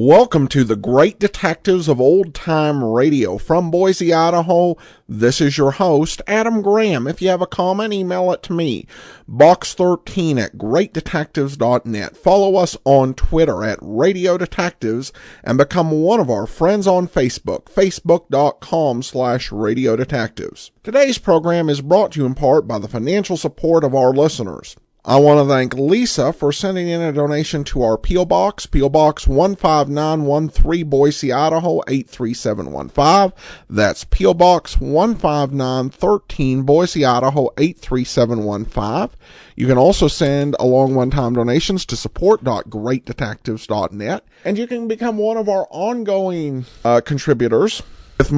Welcome to the Great Detectives of Old Time Radio. From Boise, Idaho, this is your host, Adam Graham. If you have a comment, email it to me, box13@greatdetectives.net. Follow us on Twitter at Radio Detectives and become one of our friends on Facebook, facebook.com/Radio Detectives. Today's program is brought to you in part by the financial support of our listeners. I want to thank Lisa for sending in a donation to our P.O. Box, P.O. Box 15913, Boise, Idaho 83715. That's P.O. Box 15913, Boise, Idaho 83715. You can also send along one-time donations to support.greatdetectives.net, and you can become one of our ongoing contributors with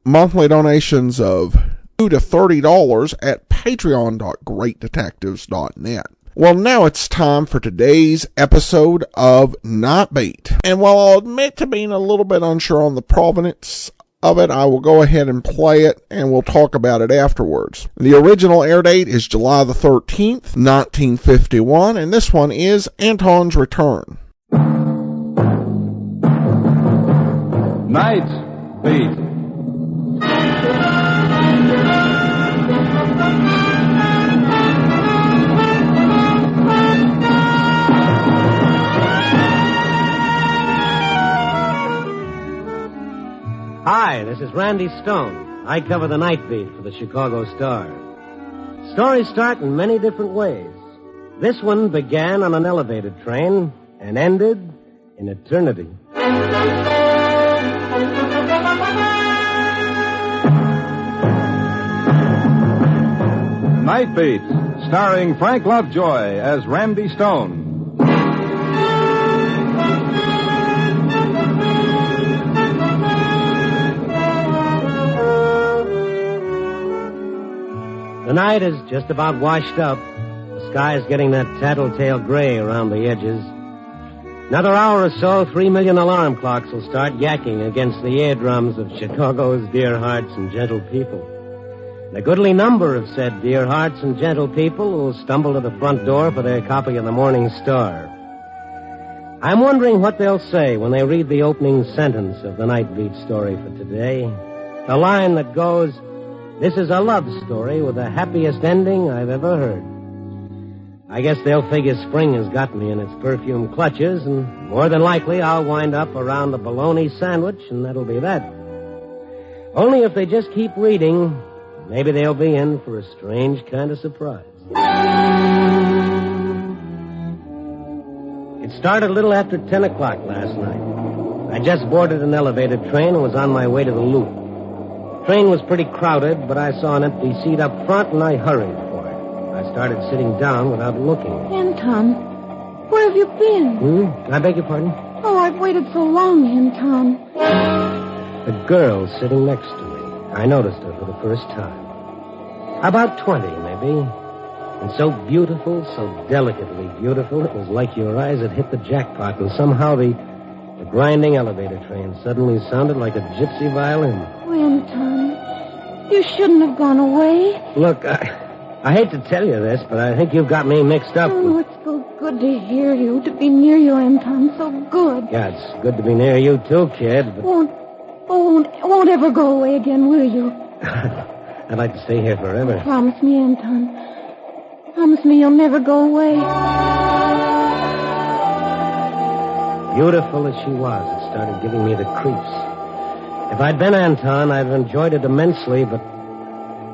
monthly donations of $2 to $30 at patreon.greatdetectives.net. Well, now it's time for today's episode of Nightbeat. And while I'll admit to being a little bit unsure on the provenance of it, I will go ahead and play it, and we'll talk about it afterwards. The original air date is July the 13th, 1951, and this one is Anton's Return. Nightbeat. Hi, this is Randy Stone. I cover the night beat for the Chicago Star. Stories start in many different ways. This one began on an elevated train and ended in eternity. Night Beat, starring Frank Lovejoy as Randy Stone. The night is just about washed up. The sky's getting that tattletale gray around the edges. Another hour or so, 3 million alarm clocks will start yakking against the eardrums of Chicago's dear hearts and gentle people. And a goodly number of said dear hearts and gentle people will stumble to the front door for their copy of the Morning Star. I'm wondering what they'll say when they read the opening sentence of the Night Beat story for today. The line that goes, "This is a love story with the happiest ending I've ever heard." I guess they'll figure spring has got me in its perfume clutches, and more than likely I'll wind up around a bologna sandwich, and that'll be that. Only if they just keep reading, maybe they'll be in for a strange kind of surprise. It started a little after 10 o'clock last night. I just boarded an elevated train and was on my way to the Loop. The train was pretty crowded, but I saw an empty seat up front, and I hurried for it. I started sitting down without looking. Anton, where have you been? I beg your pardon? Oh, I've waited so long, Anton. The girl sitting next to me. I noticed her for the first time. About 20, maybe. And so beautiful, so delicately beautiful, it was like your eyes had hit the jackpot, and somehow the grinding elevator train suddenly sounded like a gypsy violin. Oh, Anton, you shouldn't have gone away. Look, I hate to tell you this, but I think you've got me mixed up. Oh, it's so good to hear you, to be near you, Anton, so good. Yeah, it's good to be near you too, kid. But... Won't ever go away again, will you? I'd like to stay here forever. Promise me, Anton. Promise me you'll never go away. Beautiful as she was, it started giving me the creeps. If I'd been Anton, I'd have enjoyed it immensely, but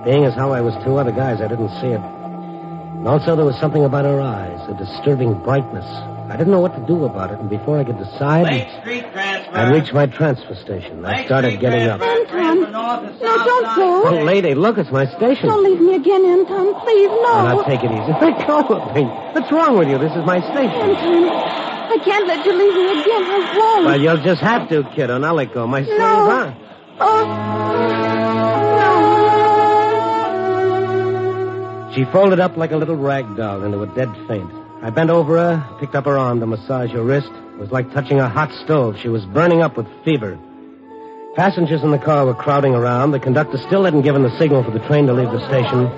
being as how I was two other guys, I didn't see it. And also there was something about her eyes, a disturbing brightness. I didn't know what to do about it, and before I could decide, Lake Street transfer. I reached my transfer station. I started getting up. Anton, no, don't go. Oh, lady, look, it's my station. Don't leave me again, Anton, please, no. Oh, now take it easy. Let go of me. What's wrong with you? This is my station. Anton, I can't let you leave me again. I won't. Well, you'll just have to, kiddo. Now let go. My station's on. She folded up like a little rag doll into a dead faint. I bent over her, picked up her arm to massage her wrist. It was like touching a hot stove. She was burning up with fever. Passengers in the car were crowding around. The conductor still hadn't given the signal for the train to leave the station.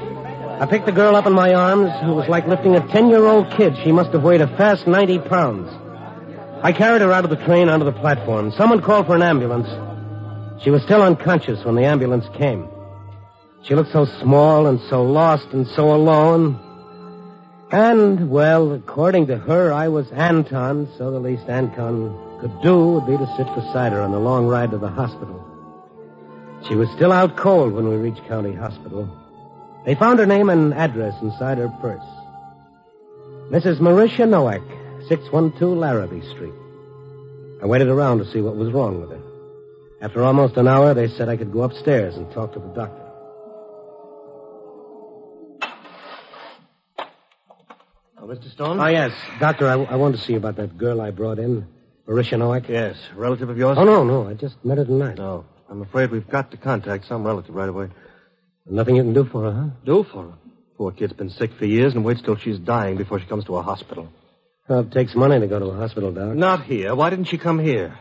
I picked the girl up in my arms. It was like lifting a 10-year-old kid. She must have weighed a fast 90 pounds. I carried her out of the train onto the platform. Someone called for an ambulance. She was still unconscious when the ambulance came. She looked so small and so lost and so alone. And, well, according to her, I was Anton, so the least Anton could do would be to sit beside her on the long ride to the hospital. She was still out cold when we reached County Hospital. They found her name and address inside her purse. Mrs. Marisha Nowak, 612 Larrabee Street. I waited around to see what was wrong with her. After almost an hour, they said I could go upstairs and talk to the doctor. Oh, Mr. Stone? Oh, yes. Doctor, I wanted to see you about that girl I brought in, Marisha Nowak. Yes. A relative of yours? Oh, no. I just met her tonight. No. I'm afraid we've got to contact some relative right away. Nothing you can do for her, huh? Do for her? Poor kid's been sick for years and waits till she's dying before she comes to a hospital. Well, it takes money to go to a hospital, Doc. Not here. Why didn't she come here?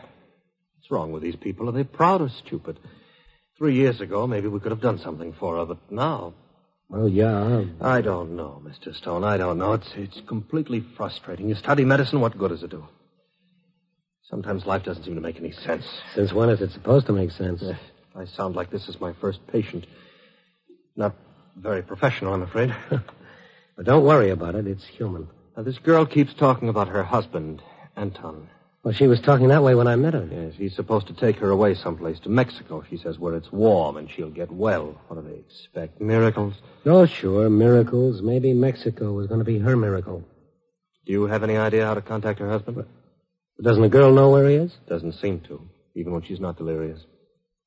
What's wrong with these people? Are they proud or stupid? 3 years ago, maybe we could have done something for her, but now... Well, yeah. I don't know, Mr. Stone. I don't know. It's completely frustrating. You study medicine, what good does it do? Sometimes life doesn't seem to make any sense. Since when is it supposed to make sense? I sound like this is my first patient. Not very professional, I'm afraid. But don't worry about it. It's human. Now, this girl keeps talking about her husband, Anton. Well, she was talking that way when I met her. Yes, he's supposed to take her away someplace, to Mexico, she says, where it's warm and she'll get well. What do they expect? Miracles? Oh, sure, miracles. Maybe Mexico was going to be her miracle. Do you have any idea how to contact her husband? Doesn't the girl know where he is? Doesn't seem to, even when she's not delirious.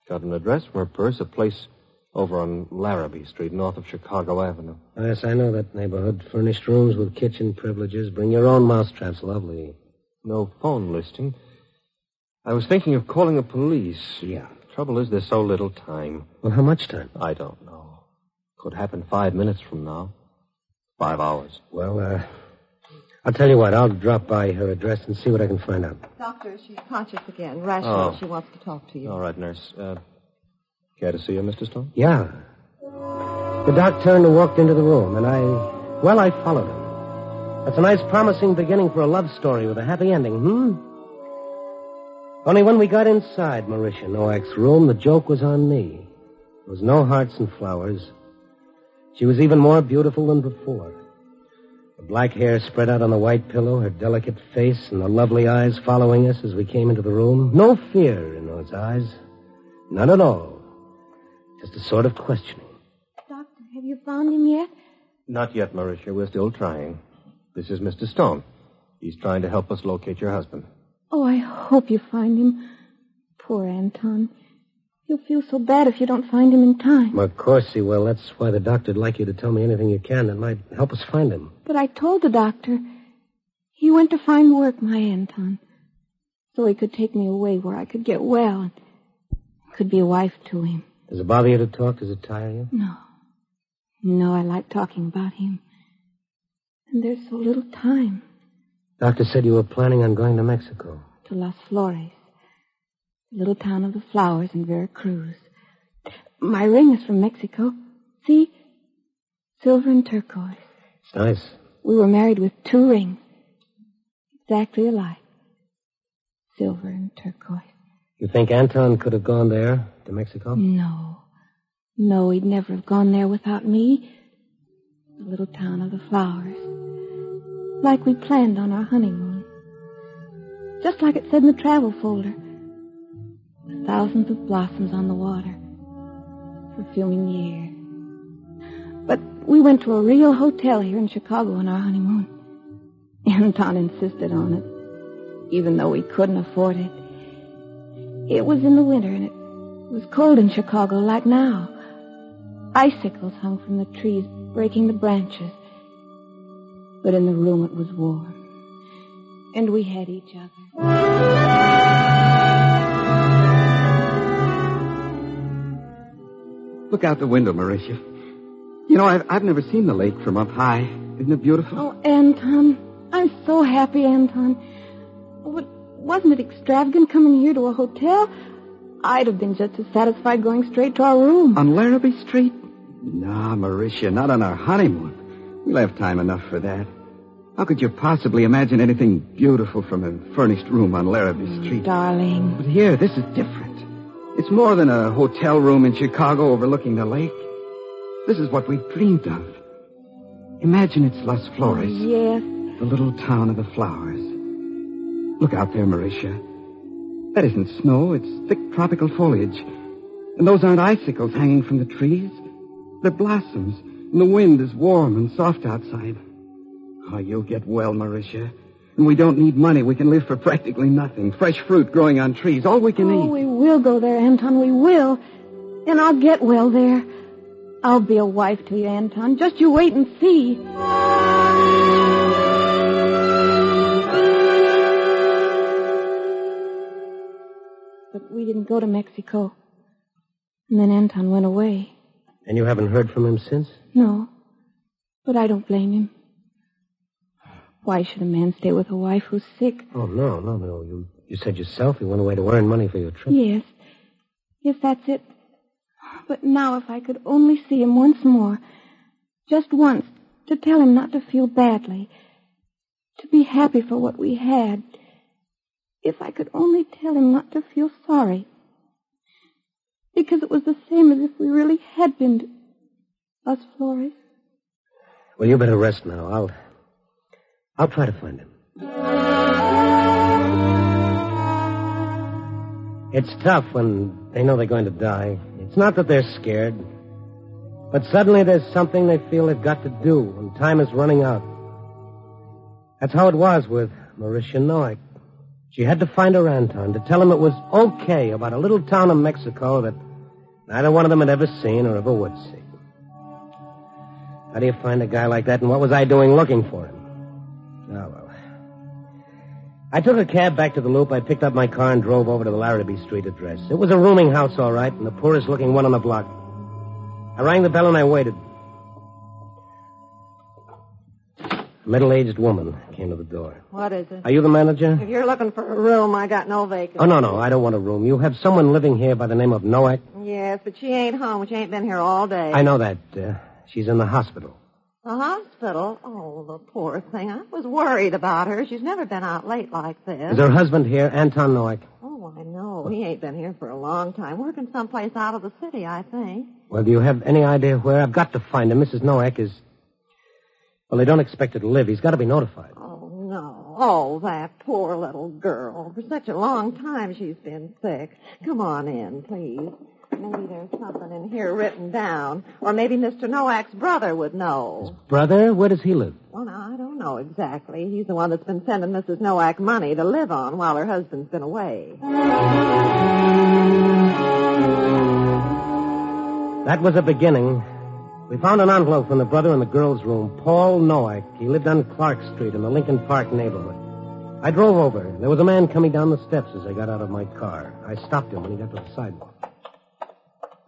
Got an address from her purse, a place over on Larrabee Street, north of Chicago Avenue. Yes, I know that neighborhood. Furnished rooms with kitchen privileges. Bring your own mousetraps. Lovely. No phone listing. I was thinking of calling the police. Yeah. Trouble is, there's so little time. Well, how much time? I don't know. Could happen 5 minutes from now. 5 hours. Well, I'll tell you what. I'll drop by her address and see what I can find out. Doctor, she's conscious again. Rational. Oh. She wants to talk to you. All right, nurse. Care to see her, Mr. Stone? Yeah. The doc turned and walked into the room, and I followed him. That's a nice, promising beginning for a love story with a happy ending, Only when we got inside Marisha Nowak's room, the joke was on me. There was no hearts and flowers. She was even more beautiful than before. The black hair spread out on the white pillow, her delicate face, and the lovely eyes following us as we came into the room. No fear in those eyes. None at all. Just a sort of questioning. Doctor, have you found him yet? Not yet, Marisha. We're still trying. This is Mr. Stone. He's trying to help us locate your husband. Oh, I hope you find him. Poor Anton. He'll feel so bad if you don't find him in time. Well, of course he will. That's why the doctor'd like you to tell me anything you can that might help us find him. But I told the doctor. He went to find work, my Anton. So he could take me away where I could get well and could be a wife to him. Does it bother you to talk? Does it tire you? No. No, I like talking about him. And there's so little time. Doctor said you were planning on going to Mexico. To Las Flores. The little town of the flowers in Veracruz. My ring is from Mexico. See? Silver and turquoise. It's nice. We were married with 2 rings. Exactly alike. Silver and turquoise. You think Anton could have gone there, to Mexico? No. No, he'd never have gone there without me. The little town of the flowers. Like we planned on our honeymoon. Just like it said in the travel folder. With thousands of blossoms on the water. Perfuming the air. But we went to a real hotel here in Chicago on our honeymoon. Anton insisted on it. Even though we couldn't afford it. It was in the winter and it was cold in Chicago like now. Icicles hung from the trees, breaking the branches. But in the room it was warm. And we had each other. Look out the window, Marisha. You know, I've never seen the lake from up high. Isn't it beautiful? Oh, Anton. I'm so happy, Anton. But wasn't it extravagant coming here to a hotel? I'd have been just as satisfied going straight to our room. On Larrabee Street? Nah, Marisha, not on our honeymoon. We'll have time enough for that. How could you possibly imagine anything beautiful from a furnished room on Larrabee Street? Darling. But here, this is different. It's more than a hotel room in Chicago overlooking the lake. This is what we've dreamed of. Imagine it's Las Flores. Yes. The little town of the flowers. Look out there, Mauricia. That isn't snow. It's thick tropical foliage. And those aren't icicles hanging from the trees. They're blossoms. And the wind is warm and soft outside. Oh, you'll get well, Mauricia. And we don't need money. We can live for practically nothing. Fresh fruit growing on trees. All we can eat. We will go there, Anton. We will. And I'll get well there. I'll be a wife to you, Anton. Just you wait and see. But we didn't go to Mexico. And then Anton went away. And you haven't heard from him since? No. But I don't blame him. Why should a man stay with a wife who's sick? Oh, no. You said yourself he went away to earn money for your trip. Yes. Yes, that's it. But now if I could only see him once more, just once, to tell him not to feel badly, to be happy for what we had. If I could only tell him not to feel sorry. Because it was the same as if we really had been to Las Flores. Well, you better rest now. I'll try to find him. It's tough when they know they're going to die. It's not that they're scared, but suddenly there's something they feel they've got to do, and time is running out. That's how it was with Mauricia Noack. She had to find her Anton to tell him it was okay about a little town in Mexico that neither one of them had ever seen or ever would see. How do you find a guy like that, and what was I doing looking for him? Oh, well. I took a cab back to the Loop. I picked up my car and drove over to the Larrabee Street address. It was a rooming house, all right, and the poorest-looking one on the block. I rang the bell and I waited. A middle-aged woman came to the door. What is it? Are you the manager? If you're looking for a room, I got no vacancy. Oh, no, I don't want a room. You have someone living here by the name of Noack? Yes, but she ain't home. She ain't been here all day. I know that. She's in the hospital. The hospital? Oh, the poor thing. I was worried about her. She's never been out late like this. Is her husband here, Anton Noack? Oh, I know. He ain't been here for a long time. Working someplace out of the city, I think. Well, do you have any idea where? I've got to find him. Mrs. Noack is... Well, they don't expect her to live. He's got to be notified. Oh, no. Oh, that poor little girl. For such a long time she's been sick. Come on in, please. Maybe there's something in here written down. Or maybe Mr. Noack's brother would know. His brother? Where does he live? Well, now, I don't know exactly. He's the one that's been sending Mrs. Noack money to live on while her husband's been away. That was a beginning. We found an envelope from the brother in the girl's room, Paul Noack. He lived on Clark Street in the Lincoln Park neighborhood. I drove over. There was a man coming down the steps as I got out of my car. I stopped him when he got to the sidewalk.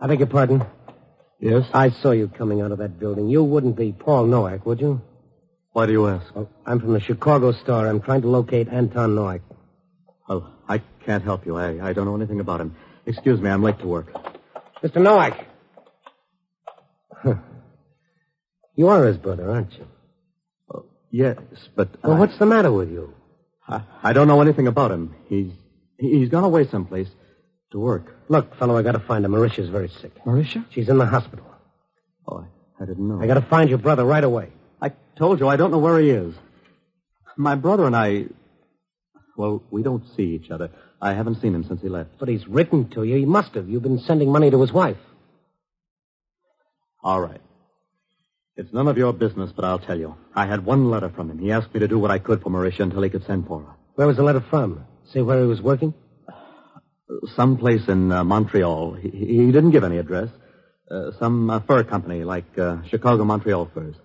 I beg your pardon? Yes? I saw you coming out of that building. You wouldn't be Paul Noack, would you? Why do you ask? Well, I'm from the Chicago Star. I'm trying to locate Anton Noack. Well, I can't help you. I don't know anything about him. Excuse me, I'm late to work. Mr. Noack. Huh. You are his brother, aren't you? Yes, but... Well, what's the matter with you? I don't know anything about him. He's gone away someplace to work. Look, fellow, I gotta find her. Mauritia's very sick. Mauricia? She's in the hospital. Oh, I didn't know. I gotta find your brother right away. I told you, I don't know where he is. My brother and I... Well, we don't see each other. I haven't seen him since he left. But he's written to you. He must have. You've been sending money to his wife. All right. It's none of your business, but I'll tell you. I had one letter from him. He asked me to do what I could for Mauricia until he could send for her. Where was the letter from? Say where he was working? Someplace in Montreal. He didn't give any address. Some fur company, like Chicago Montreal Furs.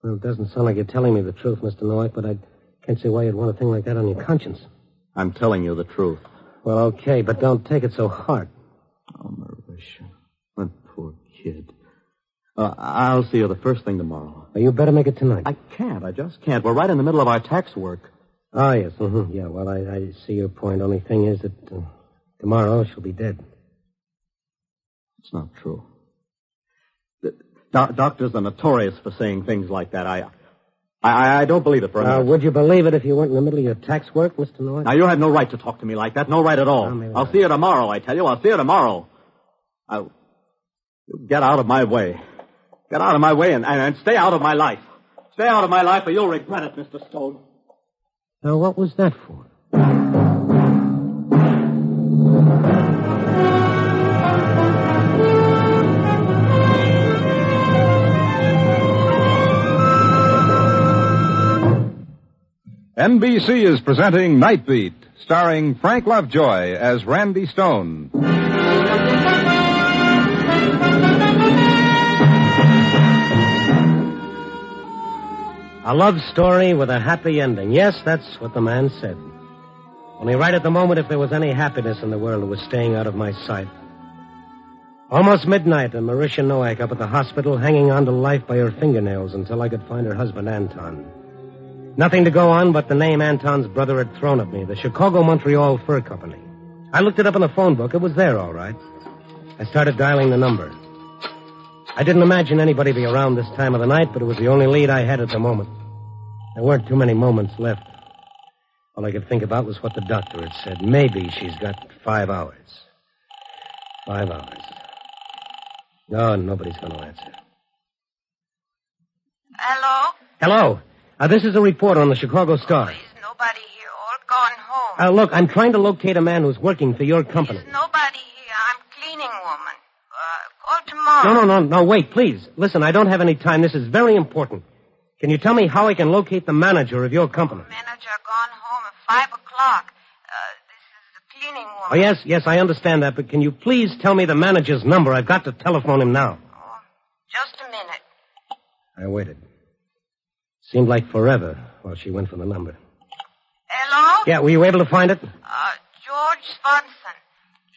Well, it doesn't sound like you're telling me the truth, Mr. Noack, but I can't see why you'd want a thing like that on your conscience. I'm telling you the truth. Well, okay, but don't take it so hard. Oh, Mauricia. That poor kid. I'll see you the first thing tomorrow. Well, you better make it tonight. I can't. I just can't. We're right in the middle of our tax work. Oh, yes. Mm-hmm. Yeah, well, I see your point. Only thing is that tomorrow she'll be dead. It's not true. Doctors are notorious for saying things like that. I don't believe it for a minute. Would you believe it if you weren't in the middle of your tax work, Mr. Noah? Now, you have no right to talk to me like that. No right at all. I'll see you tomorrow, I tell you. I'll see you tomorrow. You get out of my way. Get out of my way and stay out of my life. Stay out of my life or you'll regret it, Mr. Stone. Now, what was that for? NBC is presenting Night Beat, starring Frank Lovejoy as Randy Stone. A love story with a happy ending. Yes, that's what the man said. Only right at the moment, if there was any happiness in the world, it was staying out of my sight. Almost midnight, and Marisha Nowak up at the hospital, hanging on to life by her fingernails until I could find her husband, Anton. Nothing to go on but the name Anton's brother had thrown at me, the Chicago-Montreal Fur Company. I looked it up in the phone book. It was there, all right. I started dialing the number. I didn't imagine anybody be around this time of the night, but it was the only lead I had at the moment. There weren't too many moments left. All I could think about was what the doctor had said. Maybe she's got 5 hours. 5 hours. No, nobody's going to answer. Hello? Hello. This is a reporter on the Chicago Star. There's nobody here. All gone home. Look, I'm trying to locate a man who's working for your company. There's nobody here. I'm cleaning woman. Call tomorrow. No, wait, please. Listen, I don't have any time. This is very important. Can you tell me how I can locate the manager of your company? Manager gone home at 5 o'clock. This is the cleaning woman. Oh, yes, I understand that, but can you please tell me the manager's number? I've got to telephone him now. Oh, just a minute. I waited. Seemed like forever while she went for the number. Hello? Yeah, were you able to find it? George Swanson.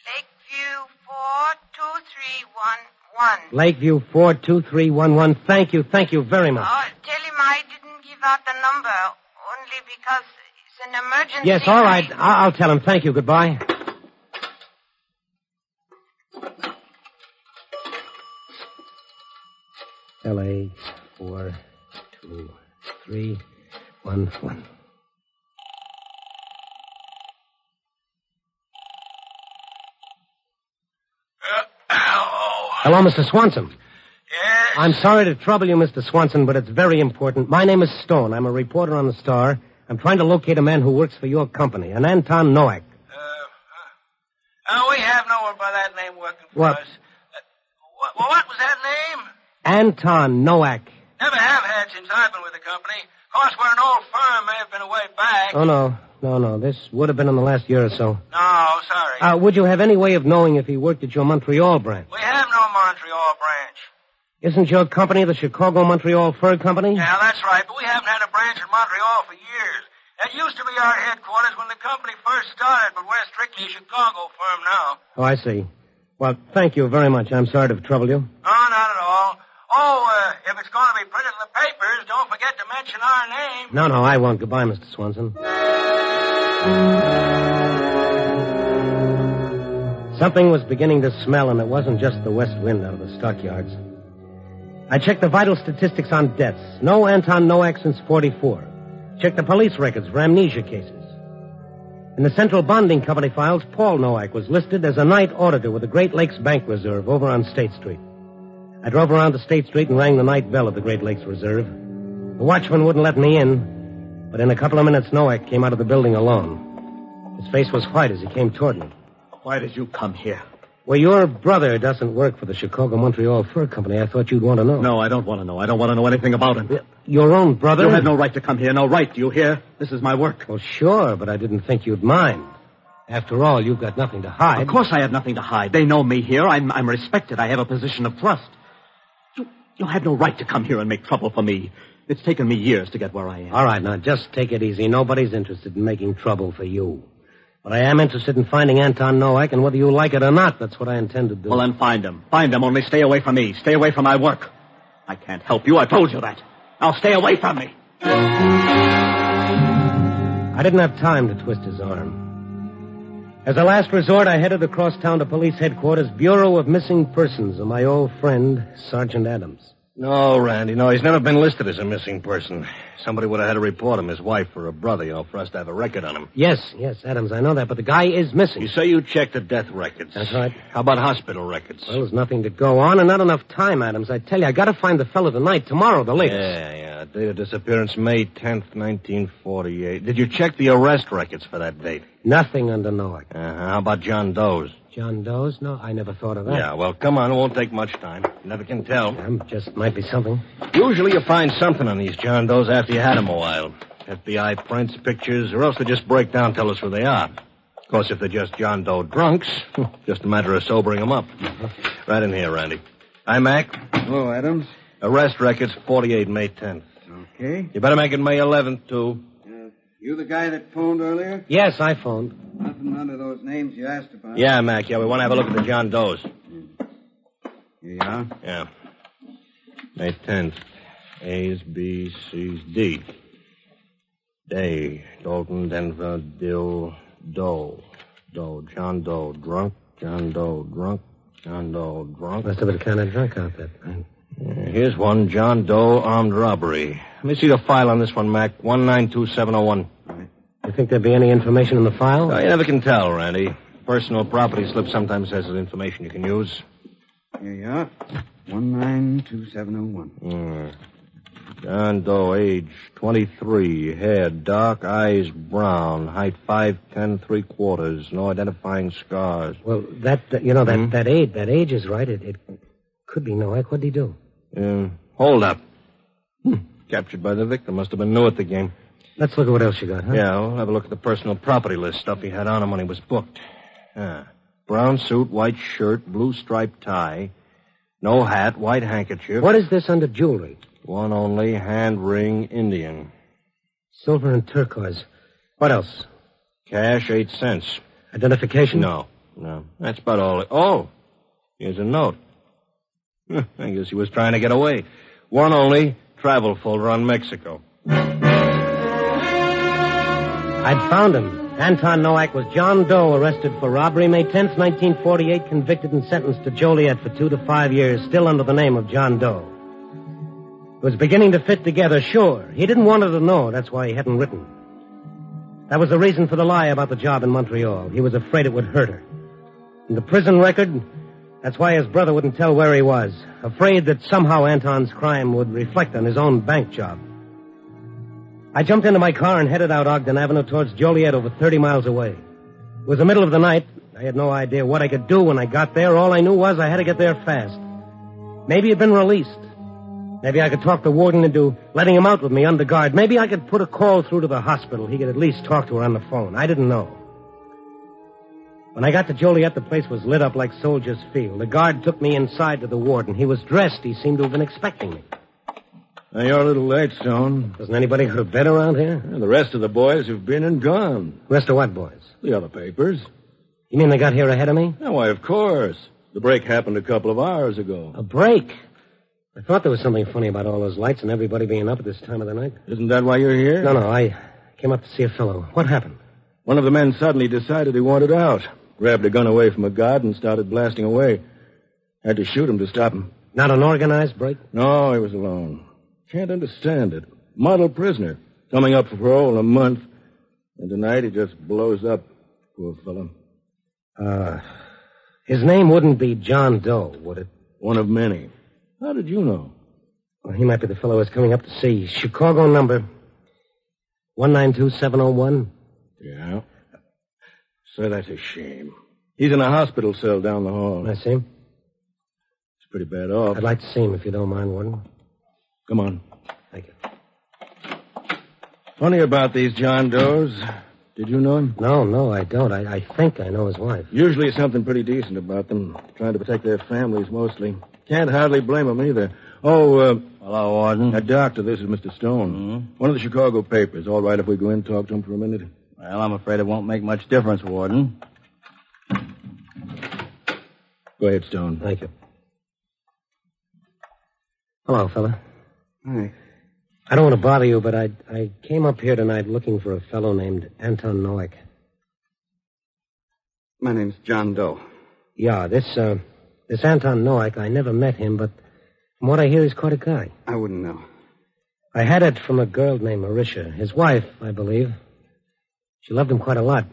Lakeview 42311. Lakeview 42311. Thank you very much. Tell him I didn't give out the number, only because it's an emergency. Yes, all right. I'll tell him. Thank you. Goodbye. LA 42311. Hello, Mr. Swanson. Yes? I'm sorry to trouble you, Mr. Swanson, but it's very important. My name is Stone. I'm a reporter on the Star. I'm trying to locate a man who works for your company, an Anton Nowak. We have no one by that name working for us. What was that name? Anton Nowak. Never have had since I've been with the company. Of course, we're an old firm. May have been a way back. Oh, no. This would have been in the last year or so. No, sorry. Would you have any way of knowing if he worked at your Montreal branch? We have no Montreal branch. Isn't your company the Chicago-Montreal Fur Company? Yeah, that's right, but we haven't had a branch in Montreal for years. That used to be our headquarters when the company first started, but we're strictly a Chicago firm now. Oh, I see. Well, thank you very much. I'm sorry to have troubled you. Oh, not at all. If it's going to be printed in the papers, don't forget to mention our name. No, I won't. Goodbye, Mr. Swanson. Something was beginning to smell, and it wasn't just the west wind out of the stockyards. I checked the vital statistics on deaths. No Anton Nowak since 44. Checked the police records for amnesia cases. In the Central Bonding Company files, Paul Nowak was listed as a night auditor with the Great Lakes Bank Reserve over on State Street. I drove around to State Street and rang the night bell of the Great Lakes Reserve. The watchman wouldn't let me in, but in a couple of minutes, Nowak came out of the building alone. His face was white as he came toward me. Why did you come here? Well, your brother doesn't work for the Chicago-Montreal Fur Company. I thought you'd want to know. No, I don't want to know. I don't want to know anything about him. Your own brother? You had no right to come here. No right. Do you hear? This is my work. Well, sure, but I didn't think you'd mind. After all, you've got nothing to hide. Of course I have nothing to hide. They know me here. I'm respected. I have a position of trust. You had no right to come here and make trouble for me. It's taken me years to get where I am. All right, now, just take it easy. Nobody's interested in making trouble for you. But I am interested in finding Anton Nowak, and whether you like it or not, that's what I intend to do. Well, then find him. Find him, only stay away from me. Stay away from my work. I can't help you. I told you that. Now stay away from me. I didn't have time to twist his arm. As a last resort, I headed across town to police headquarters, Bureau of Missing Persons, of my old friend, Sergeant Adams. No, Randy, no. He's never been listed as a missing person. Somebody would have had to report him, his wife or a brother, for us to have a record on him. Yes, Adams, I know that, but the guy is missing. You say you checked the death records. That's right. How about hospital records? Well, there's nothing to go on and not enough time, Adams. I tell you, I gotta find the fellow tonight, tomorrow, the latest. Yeah. Date of disappearance, May 10th, 1948. Did you check the arrest records for that date? Nothing under Noack. How about John Doe's? John Doe's? No, I never thought of that. Yeah, well, come on. It won't take much time. You never can tell. Just might be something. Usually you find something on these John Doe's after you had them a while. FBI prints, pictures, or else they just break down and tell us who they are. Of course, if they're just John Doe drunks, just a matter of sobering them up. Right in here, Randy. Hi, Mac. Hello, Adams. Arrest records, 48, May 10th. Okay. You better make it May 11th, too. You the guy that phoned earlier? Yes, I phoned. Nothing under those names you asked about. Yeah, Mac, we want to have a look at the John Doe's. Here you are. Yeah. May 10th. A's, B's, C's, D. Day. Dalton, Denver, Dill, Doe. John Doe, drunk. John Doe, drunk. John Doe, drunk. Must have been kind of drunk out there. Here's one, John Doe, armed robbery. Let me see the file on this one, Mac. 192701. You think there'd be any information in the file? You never can tell, Randy. Personal property slip sometimes has information you can use. Here you are. 192701. John Doe, age 23, hair dark, eyes brown, height 5'10", 3/4, no identifying scars. Well, that age is right. It could be Noack. What'd he do? Hold up. Captured by the victim. Must have been new at the game. Let's look at what else you got, huh? Yeah, we'll have a look at the personal property list, stuff he had on him when he was booked. Brown suit, white shirt, blue striped tie, no hat, white handkerchief. What is this under jewelry? One only, hand ring, Indian. Silver and turquoise. What else? Cash, 8 cents. Identification? No. That's about all. Oh, here's a note. I guess he was trying to get away. One only, travel folder on Mexico. I'd found him. Anton Noack was John Doe, arrested for robbery May 10th, 1948, convicted and sentenced to Joliet for 2 to 5 years, still under the name of John Doe. It was beginning to fit together, sure. He didn't want her to know. That's why he hadn't written. That was the reason for the lie about the job in Montreal. He was afraid it would hurt her. And the prison record, that's why his brother wouldn't tell where he was. Afraid that somehow Anton's crime would reflect on his own bank job. I jumped into my car and headed out Ogden Avenue towards Joliet, over 30 miles away. It was the middle of the night. I had no idea what I could do when I got there. All I knew was I had to get there fast. Maybe he'd been released. Maybe I could talk the warden into letting him out with me under guard. Maybe I could put a call through to the hospital. He could at least talk to her on the phone. I didn't know. When I got to Joliet, the place was lit up like Soldiers Field. The guard took me inside to the warden. He was dressed. He seemed to have been expecting me. Now, you're a little late, Stone. Doesn't anybody go to bed around here? Well, the rest of the boys have been and gone. Rest of what boys? The other papers. You mean they got here ahead of me? Oh, why, of course. The break happened a couple of hours ago. A break? I thought there was something funny about all those lights and everybody being up at this time of the night. Isn't that why you're here? No, I came up to see a fellow. What happened? One of the men suddenly decided he wanted out. Grabbed a gun away from a guard and started blasting away. Had to shoot him to stop him. Not an organized break? No, he was alone. Can't understand it. Model prisoner. Coming up for parole in a month. And tonight he just blows up. Poor fellow. His name wouldn't be John Doe, would it? One of many. How did you know? Well, he might be the fellow I was coming up to see. Chicago number 192701. Yeah. So that's a shame. He's in a hospital cell down the hall. I see him? He's pretty bad off. I'd like to see him if you don't mind, Warden. Come on. Thank you. Funny about these John Does. Did you know him? No, I don't. I think I know his wife. Usually something pretty decent about them. Trying to protect their families mostly. Can't hardly blame them either. Oh, hello, Warden. Doctor, this is Mr. Stone. Mm-hmm. One of the Chicago papers. All right if we go in and talk to him for a minute? Well, I'm afraid it won't make much difference, Warden. Go ahead, Stone. Thank you. Hello, fella. Hi. I don't want to bother you, but I came up here tonight looking for a fellow named Anton Noack. My name's John Doe. Yeah, this Anton Noack, I never met him, but From what I hear, he's quite a guy. I wouldn't know. I had it from a girl named Marisha, his wife, I believe. She loved him quite a lot.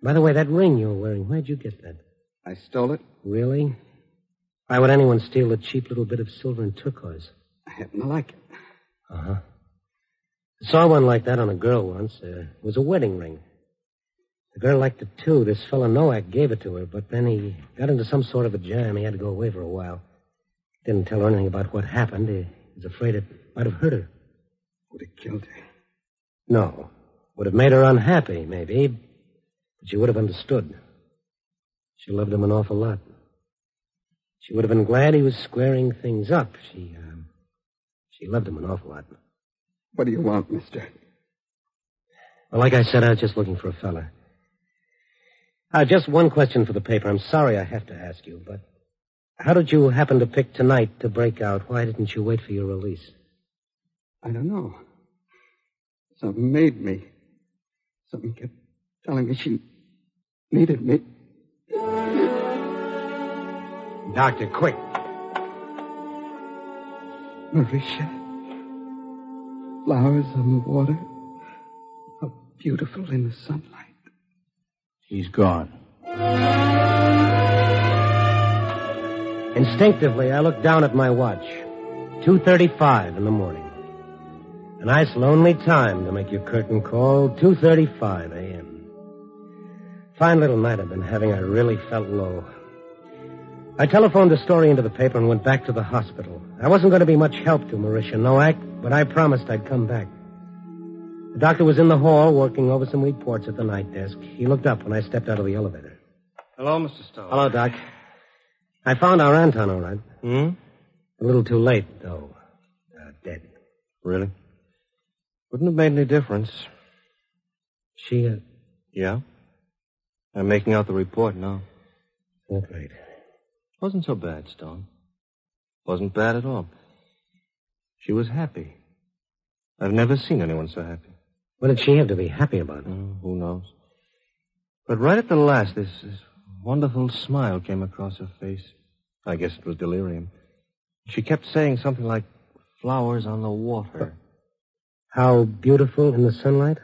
By the way, that ring you were wearing, where'd you get that? I stole it. Really? Why would anyone steal a cheap little bit of silver and turquoise? I happen to like it. Uh-huh. I saw one like that on a girl once. It was a wedding ring. The girl liked it, too. This fellow Nowak gave it to her, but then he got into some sort of a jam. He had to go away for a while. Didn't tell her anything about what happened. He was afraid it might have hurt her. Would have killed her. No. Would have made her unhappy, maybe. But she would have understood. She loved him an awful lot. She would have been glad he was squaring things up. She loved him an awful lot. What do you want, mister? Well, like I said, I was just looking for a fella. Just one question for the paper. I'm sorry I have to ask you, but how did you happen to pick tonight to break out? Why didn't you wait for your release? I don't know. Something made me. Something kept telling me she needed me. Doctor, quick. Marisha. Flowers on the water. How beautiful in the sunlight. He's gone. Instinctively, I looked down at my watch. 2:35 in the morning. A nice lonely time to make your curtain call. 2:35 a.m. Fine little night I've been having. I really felt low. I telephoned the story into the paper and went back to the hospital. I wasn't going to be much help to Marisha Nowak, but I promised I'd come back. The doctor was in the hall working over some reports at the night desk. He looked up when I stepped out of the elevator. Hello, Mr. Stone. Hello, Doc. I found our Anton all right. Hmm? A little too late, though. Dead. Really? Wouldn't have made any difference. She, Yeah? I'm making out the report now. Oh, great. Wasn't so bad, Stone. Wasn't bad at all. She was happy. I've never seen anyone so happy. What did she have to be happy about? Who knows? But right at the last, this wonderful smile came across her face. I guess it was delirium. She kept saying something like, flowers on the water. How beautiful in the sunlight?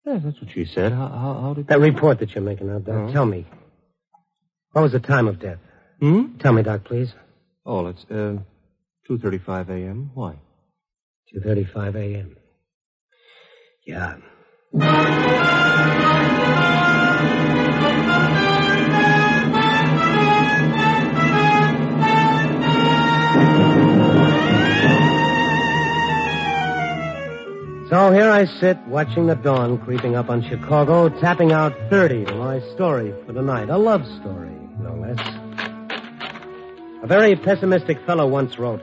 Yeah, that's what she said. How did... That report that you're making out, Doc, tell me. What was the time of death? Tell me, Doc, please. Oh, it's 2:35 a.m. Why? 2:35 a.m. Yeah. So here I sit, watching the dawn creeping up on Chicago, tapping out 30 to my story for the night. A love story, no less. A very pessimistic fellow once wrote,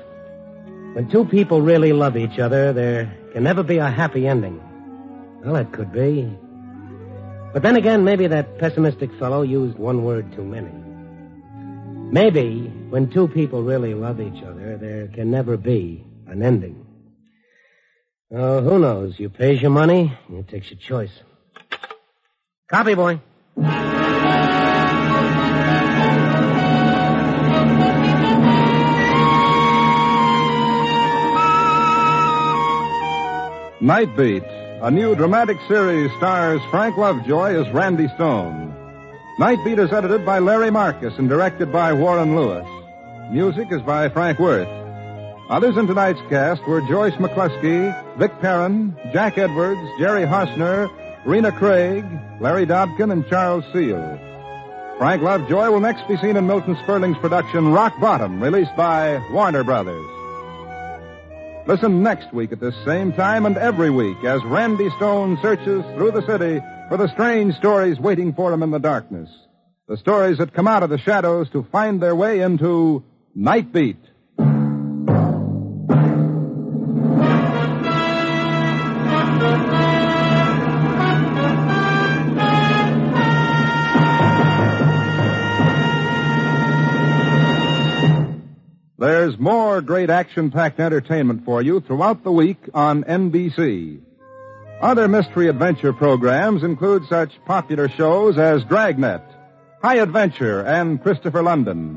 when two people really love each other, there can never be a happy ending. Well, it could be. But then again, maybe that pessimistic fellow used one word too many. Maybe when two people really love each other, there can never be an ending. Oh, who knows? You pays your money, you takes your choice. Copy, boy. Night Beat, a new dramatic series, stars Frank Lovejoy as Randy Stone. Night Beat is edited by Larry Marcus and directed by Warren Lewis. Music is by Frank Worth. Others in tonight's cast were Joyce McCluskey, Vic Perrin, Jack Edwards, Jerry Hausner, Rena Craig, Larry Dobkin, and Charles Seal. Frank Lovejoy will next be seen in Milton Sperling's production Rock Bottom, released by Warner Brothers. Listen next week at this same time and every week as Randy Stone searches through the city for the strange stories waiting for him in the darkness. The stories that come out of the shadows to find their way into Night Beat. There's more great action-packed entertainment for you throughout the week on NBC. Other mystery adventure programs include such popular shows as Dragnet, High Adventure, and Christopher London.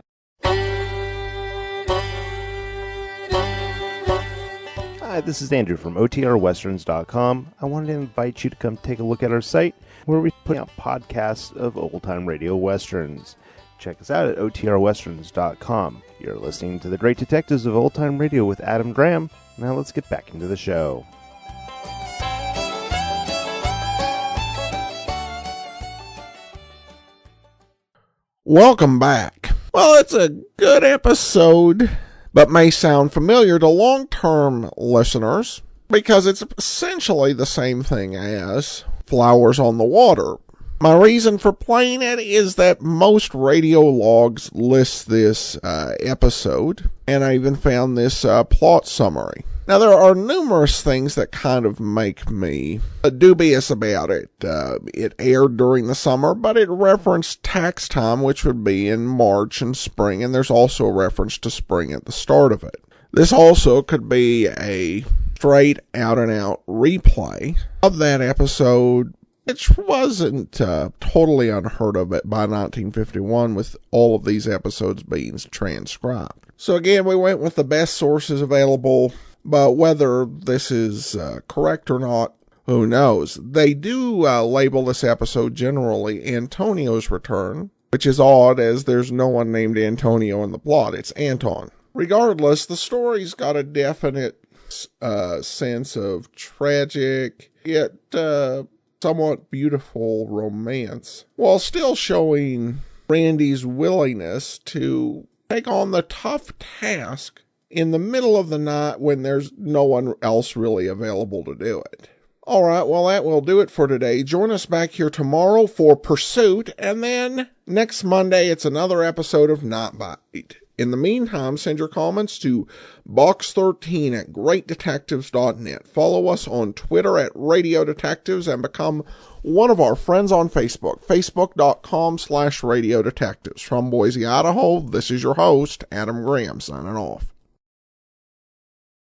Hi, this is Andrew from OTRWesterns.com. I wanted to invite you to come take a look at our site where we put out podcasts of old-time radio westerns. Check us out at OTRWesterns.com. You're listening to The Great Detectives of Old Time Radio with Adam Graham. Now let's get back into the show. Welcome back. Well, it's a good episode, but may sound familiar to long-term listeners because it's essentially the same thing as Flowers on the Water. My reason for playing it is that most radio logs list this episode, and I even found this plot summary. Now, there are numerous things that kind of make me dubious about it. It aired during the summer, but it referenced tax time, which would be in March and spring, and there's also a reference to spring at the start of it. This also could be a straight out-and-out replay of that episode, which wasn't totally unheard of by 1951, with all of these episodes being transcribed. So again, we went with the best sources available, but whether this is correct or not, who knows? They do label this episode generally Antonio's Return, which is odd as there's no one named Antonio in the plot. It's Anton. Regardless, the story's got a definite sense of tragic, yet somewhat beautiful romance, while still showing Randy's willingness to take on the tough task in the middle of the night when there's no one else really available to do it. All right, well, that will do it for today. Join us back here tomorrow for Pursuit, and then next Monday, it's another episode of Nightbite. In the meantime, send your comments to box13@greatdetectives.net. Follow us on Twitter at Radio Detectives and become one of our friends on Facebook, facebook.com/Radio Detectives. From Boise, Idaho, this is your host, Adam Graham, signing off.